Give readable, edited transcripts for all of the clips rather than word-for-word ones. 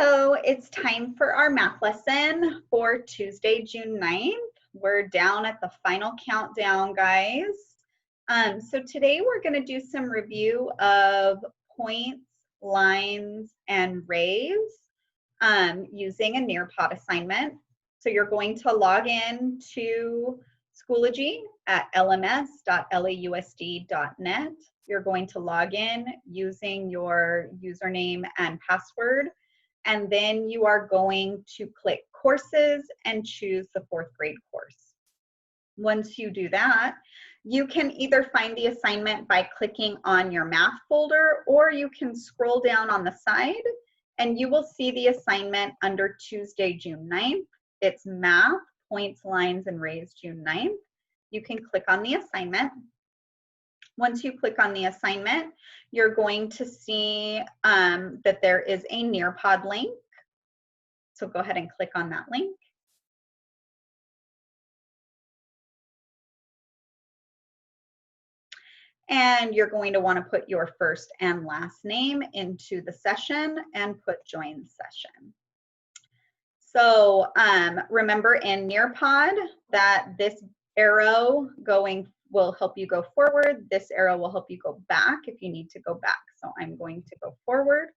So it's time for our math lesson for Tuesday, June 9th. We're down at the final countdown, guys. So today we're going to do some review of points, lines, and rays using a Nearpod assignment. So you're going to log in to Schoology at lms.lausd.net. You're going to log in using your username and password, and then you are going to click courses and choose the 4th grade course. Once you do that, you can either find the assignment by clicking on your math folder, or you can scroll down on the side and you will see the assignment under Tuesday, June 9th. It's math, points, lines, and rays, June 9th. You can click on the assignment. Once you click on the assignment, you're going to see that there is a Nearpod link. So go ahead and click on that link. And you're going to want to put your first and last name into the session and put join session. So remember in Nearpod that this arrow will help you go forward. This arrow will help you go back if you need to go back. So I'm going to go forward.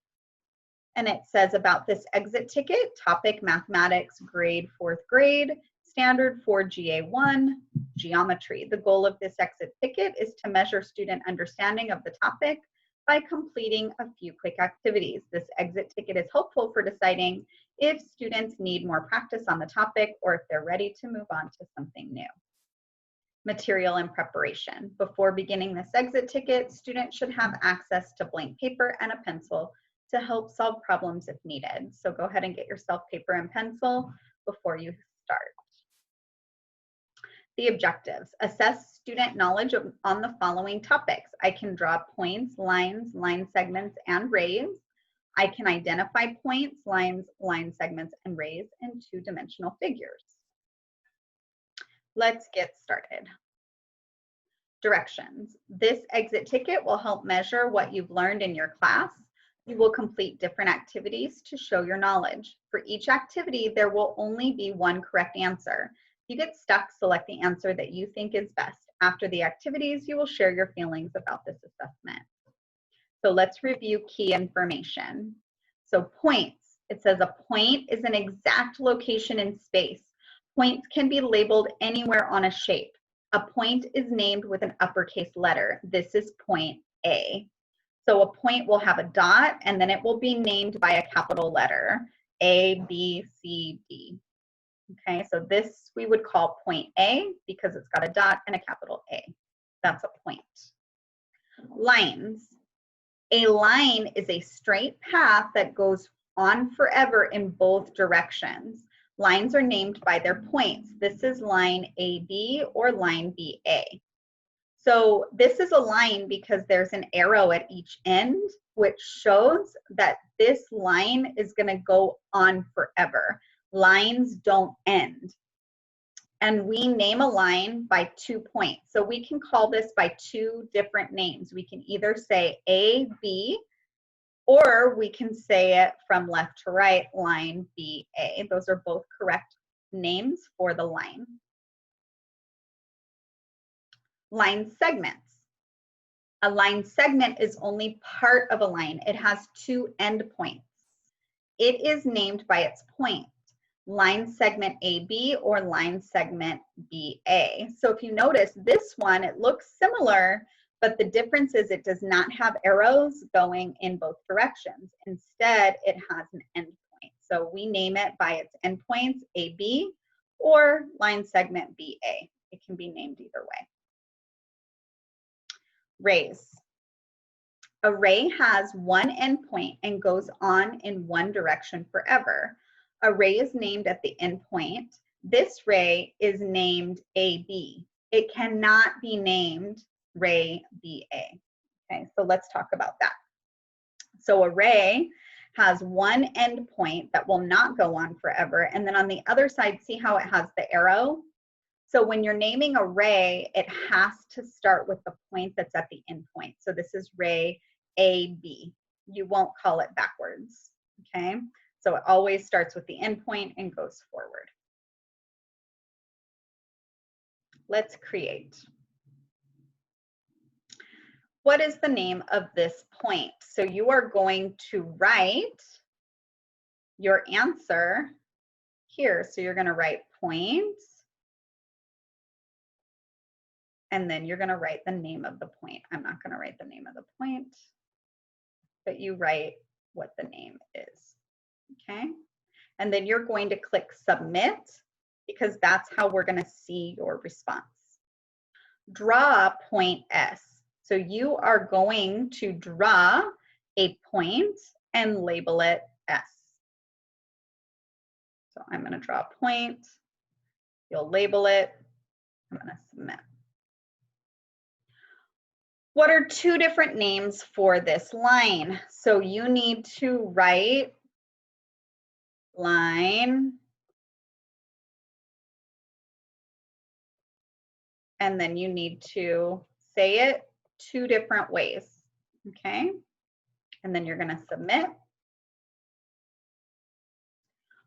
And it says about this exit ticket, topic mathematics, grade 4th grade, standard for GA1, geometry. The goal of this exit ticket is to measure student understanding of the topic by completing a few quick activities. This exit ticket is helpful for deciding if students need more practice on the topic or if they're ready to move on to something new. Material and preparation. Before beginning this exit ticket, students should have access to blank paper and a pencil to help solve problems if needed. So go ahead and get yourself paper and pencil before you start. The objectives. Assess student knowledge on the following topics. I can draw points, lines, line segments, and rays. I can identify points, lines, line segments, and rays in two-dimensional figures. Let's get started. Directions. This exit ticket will help measure what you've learned in your class. You will complete different activities to show your knowledge. For each activity, there will only be one correct answer. If you get stuck, select the answer that you think is best. After the activities, you will share your feelings about this assessment. So let's review key information. So points. It says a point is an exact location in space. Points can be labeled anywhere on a shape. A point is named with an uppercase letter. This is point A. So a point will have a dot and then it will be named by a capital letter, A, B, C, D. Okay, so this we would call point A because it's got a dot and a capital A. That's a point. Lines. A line is a straight path that goes on forever in both directions. Lines are named by their points. This is line AB or line BA. So this is a line because there's an arrow at each end, which shows that this line is going to go on forever. Lines don't end. And we name a line by 2 points. So we can call this by 2 different names. We can either say AB, or we can say it from left to right, line BA. Those are both correct names for the line. Line segments. A line segment is only part of a line. It has 2 endpoints. It is named by its point, line segment AB or line segment BA. So if you notice this one, it looks similar, but the difference is it does not have arrows going in both directions. Instead, it has an endpoint. So we name it by its endpoints, AB or line segment BA. It can be named either way. Rays. A ray has one endpoint and goes on in one direction forever. A ray is named at the endpoint. This ray is named AB. It cannot be named ray BA. Okay, so let's talk about that. So a ray has one endpoint that will not go on forever, and then on the other side, see how it has the arrow? So when you're naming a ray, it has to start with the point that's at the endpoint. So this is ray AB. You won't call it backwards, okay? So it always starts with the endpoint and goes forward. Let's create. What is the name of this point? So you are going to write your answer here. So you're going to write point, and then you're going to write the name of the point. I'm not going to write the name of the point, but you write what the name is. Okay. And then you're going to click submit, because that's how we're going to see your response. Draw point S. So you are going to draw a point and label it S. So I'm going to draw a point. You'll label it. I'm going to submit. What are two different names for this line? So you need to write line, and then you need to say it two different ways, okay? And then you're gonna submit.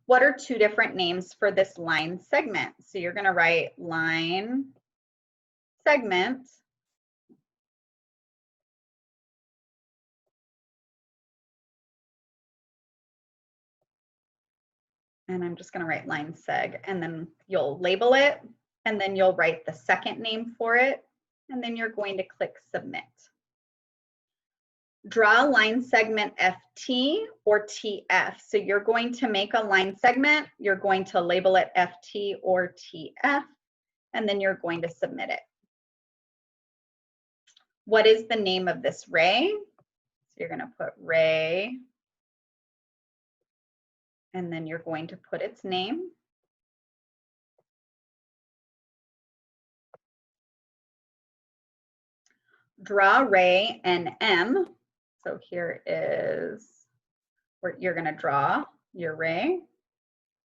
What are two different names for this line segment? So you're gonna write line segment, and I'm just gonna write line seg, and then you'll label it, and then you'll write the second name for it, and then you're going to click submit. Draw line segment FT or TF. So you're going to make a line segment, you're going to label it FT or TF, and then you're going to submit it. What is the name of this ray? So you're going to put ray, and then you're going to put its name. Draw ray NM. So here is where you're going to draw your ray,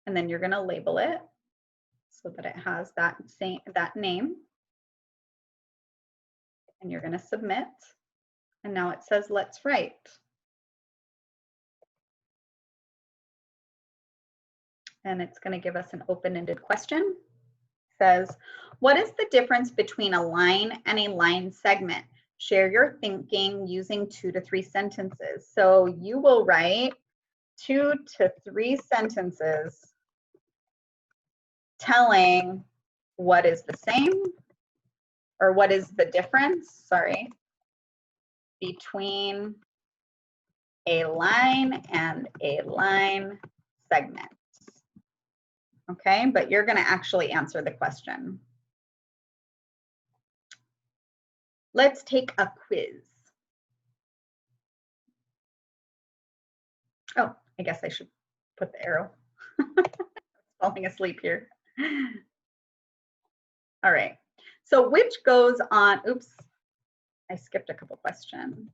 and then you're going to label it so that it has that name. And you're going to submit. And now it says, let's write. And it's going to give us an open-ended question. It says, what is the difference between a line and a line segment? Share your thinking using 2 to 3 sentences. So you will write 2 to 3 sentences telling what is the same, or what is the difference, sorry, between a line and a line segment. Okay, but you're going to actually answer the question. Let's take a quiz. Oh, I guess I should put the arrow. Falling asleep here. All right. So which goes on, oops, I skipped a couple questions.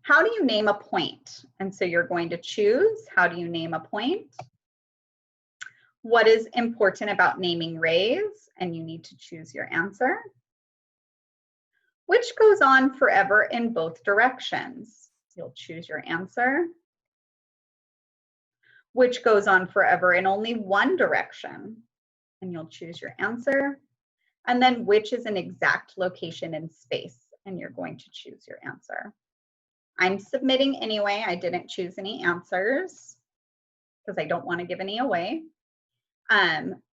How do you name a point? And so you're going to choose, how do you name a point? What is important about naming rays? And you need to choose your answer. Which goes on forever in both directions? You'll choose your answer. Which goes on forever in only one direction? And you'll choose your answer. And then which is an exact location in space? And you're going to choose your answer. I'm submitting anyway. I didn't choose any answers because I don't want to give any away.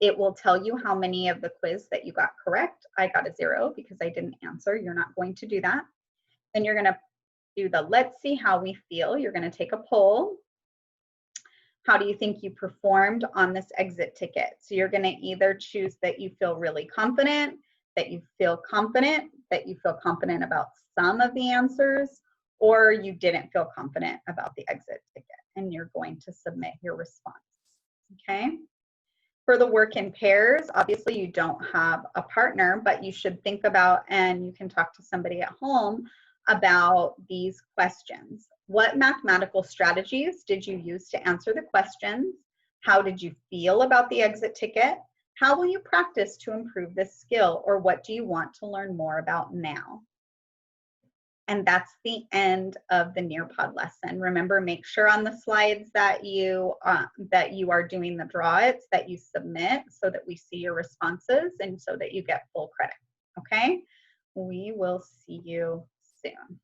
It will tell you how many of the quiz that you got correct. I got a 0 because I didn't answer. You're not going to do that. Then you're going to do the let's see how we feel. You're going to take a poll. How do you think you performed on this exit ticket? So you're going to either choose that you feel really confident, that you feel confident, that you feel confident about some of the answers, or you didn't feel confident about the exit ticket, and you're going to submit your response. Okay? For the work in pairs, obviously you don't have a partner, but you should think about, and you can talk to somebody at home about these questions. What mathematical strategies did you use to answer the questions? How did you feel about the exit ticket? How will you practice to improve this skill, or what do you want to learn more about now? And that's the end of the Nearpod lesson. Remember, make sure on the slides that you are doing the draw its, that you submit so that we see your responses and so that you get full credit. Okay? We will see you soon.